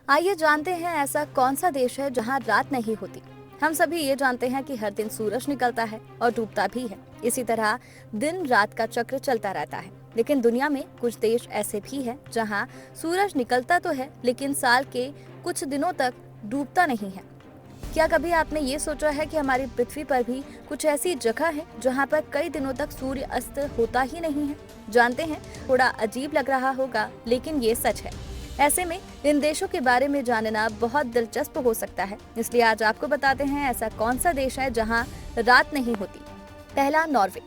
आइए जानते हैं ऐसा कौन सा देश है जहां रात नहीं होती। हम सभी ये जानते हैं कि हर दिन सूरज निकलता है और डूबता भी है। इसी तरह दिन रात का चक्र चलता रहता है। लेकिन दुनिया में कुछ देश ऐसे भी हैं जहां सूरज निकलता तो है लेकिन साल के कुछ दिनों तक डूबता नहीं है। क्या कभी आपने ये सोचा है कि हमारी पृथ्वी पर भी कुछ ऐसी जगह है जहां पर कई दिनों तक सूर्य अस्त होता ही नहीं है? जानते हैं, थोड़ा अजीब लग रहा होगा लेकिन ये सच है। ऐसे में इन देशों के बारे में जानना बहुत दिलचस्प हो सकता है, इसलिए आज आपको बताते हैं ऐसा कौन सा देश है जहां रात नहीं होती। पहला, नॉर्वे।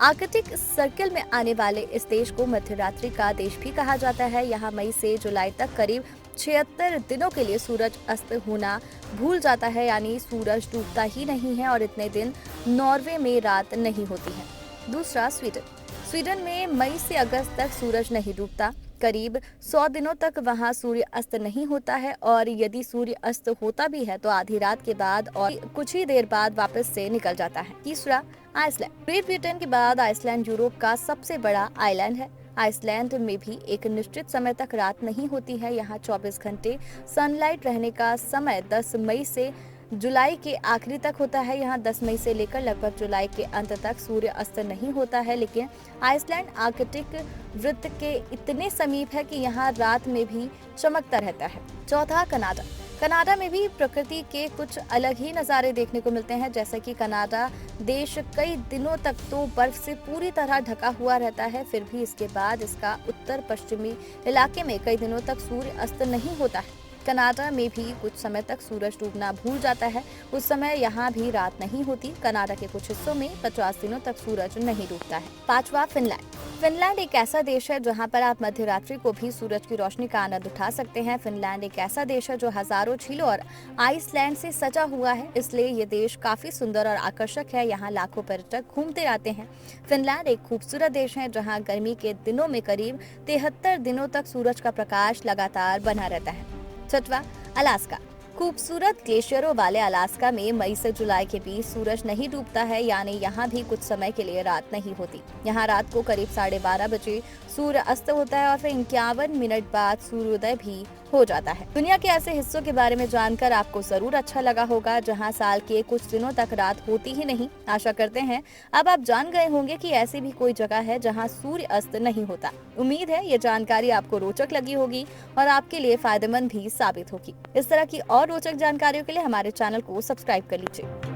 आर्कटिक सर्कल में आने वाले इस देश को मध्यरात्रि का देश भी कहा जाता है। यहाँ मई से जुलाई तक करीब 76 दिनों के लिए सूरज अस्त होना भूल जाता है, यानी सूरज डूबता ही नहीं है और इतने दिन नॉर्वे में रात नहीं होती है। दूसरा, स्वीडन। स्वीडन में मई से अगस्त तक सूरज नहीं डूबता। करीब 100 दिनों तक वहां सूर्य अस्त नहीं होता है और यदि सूर्य अस्त होता भी है तो आधी रात के बाद और कुछ ही देर बाद वापस से निकल जाता है। तीसरा, आइसलैंड। ग्रेट ब्रिटेन के बाद आइसलैंड यूरोप का सबसे बड़ा आइलैंड है। आइसलैंड में भी एक निश्चित समय तक रात नहीं होती है। यहाँ 24 घंटे सनलाइट रहने का समय 10 मई से जुलाई के आखिरी तक होता है। यहाँ 10 मई से लेकर लगभग जुलाई के अंत तक सूर्य अस्त नहीं होता है, लेकिन आइसलैंड आर्कटिक वृत्त के इतने समीप है कि यहाँ रात में भी चमकता रहता है। चौथा, कनाडा। कनाडा में भी प्रकृति के कुछ अलग ही नज़ारे देखने को मिलते हैं। जैसे कि कनाडा देश कई दिनों तक तो बर्फ से पूरी तरह ढका हुआ रहता है, फिर भी इसके बाद इसका उत्तर पश्चिमी इलाके में कई दिनों तक सूर्य अस्त नहीं होता है। कनाडा में भी कुछ समय तक सूरज डूबना भूल जाता है, उस समय यहाँ भी रात नहीं होती। कनाडा के कुछ हिस्सों में 50 दिनों तक सूरज नहीं डूबता है। पांचवा, फिनलैंड। फिनलैंड एक ऐसा देश है जहाँ पर आप मध्यरात्रि को भी सूरज की रोशनी का आनंद उठा सकते हैं। फिनलैंड एक ऐसा देश है जो हजारों झीलों और आइसलैंड से सजा हुआ है, इसलिए ये देश काफी सुंदर और आकर्षक है। यहाँ लाखों पर्यटक घूमते रहते हैं। फिनलैंड एक खूबसूरत देश है जहाँ गर्मी के दिनों में करीब 73 दिनों तक सूरज का प्रकाश लगातार बना रहता है। छठवां, अलास्का। खूबसूरत ग्लेशियरों वाले अलास्का में मई से जुलाई के बीच सूरज नहीं डूबता है, यानी यहाँ भी कुछ समय के लिए रात नहीं होती। यहाँ रात को करीब 12:30 बजे सूर्य अस्त होता है और फिर 51 मिनट बाद सूर्योदय भी हो जाता है। दुनिया के ऐसे हिस्सों के बारे में जानकर आपको जरूर अच्छा लगा होगा जहाँ साल के कुछ दिनों तक रात होती ही नहीं। आशा करते हैं अब आप जान गए होंगे कि ऐसी भी कोई जगह है जहाँ सूर्य अस्त नहीं होता। उम्मीद है ये जानकारी आपको रोचक लगी होगी और आपके लिए फायदेमंद भी साबित होगी। इस तरह की और रोचक जानकारियों के लिए हमारे चैनल को सब्सक्राइब कर लीजिए।